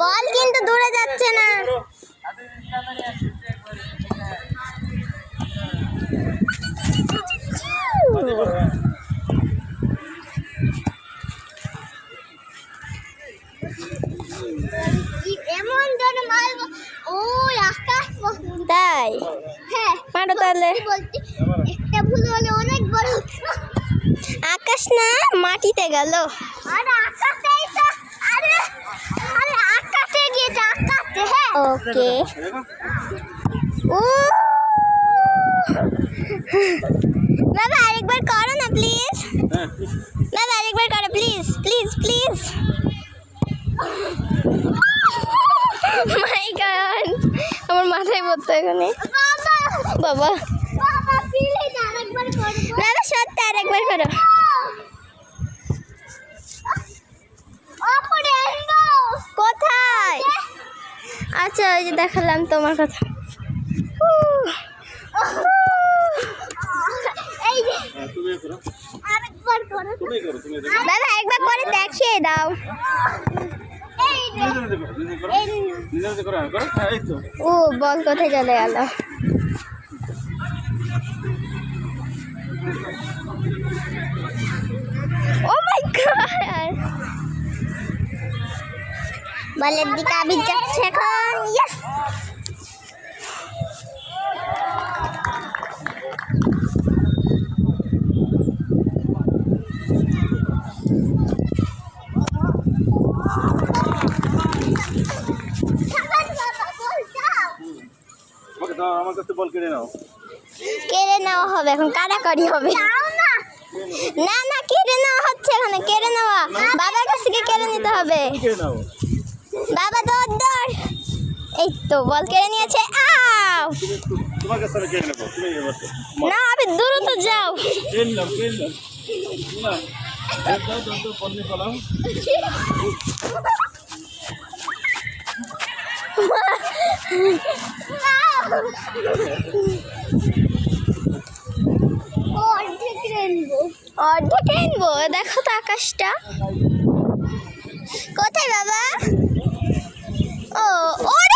বল কিন্তু দূরে যাচ্ছে না। এমন ধরে মারবো ওই আকাশ তাই। হ্যাঁ মারো তাহলে। একটা ভুল হলে অনেক বড়। আকাশ না মাটিতে গেল। আরে আকাশেই তো। আরে আরে আকাশে গিয়েছে আকাশে। হ্যাঁ ওকে। ও বাবা আরেকবার করো না প্লিজ। বাবা আরেকবার করো please please please. My god আমার মাথায় পড়তো এখানে। বাবা বাবা প্লিজ আরেকবার করো। বাবা সত্যি আরেকবার করো। কোথায়? আচ্ছা ওই যে দেখালাম তোমার কথা। দাদা একবার করে দেখিয়ে দাও। ও বল কোথায় চলে গেল? ও মাই গড বলের দিকে আবি যাচ্ছে এখন। ইয়েস আমার কাছে বল কেড়ে নাও। কেড়ে নেওয়া হবে এখন, কাড়াকাড়ি হবে। না না কেড়ে নেওয়া হচ্ছে এখানে, কেড়ে নেওয়া। বাবার কাছ থেকে কেড়ে নিতে হবে। বাবা দৌড় দৌড়। এই তো বল কেড়ে নিয়েছে। আও তোমার কাছে আমি কেড়ে নেব। তুমি এবার না আবে দ্রুত যাও। কেড়ে নাও কেড়ে নাও। না দাও দাও তো বল নিয়ে ফলাও। অর্ধেক রেনবো। দেখো তো আকাশটা কোথায় বাবা। ও ওরে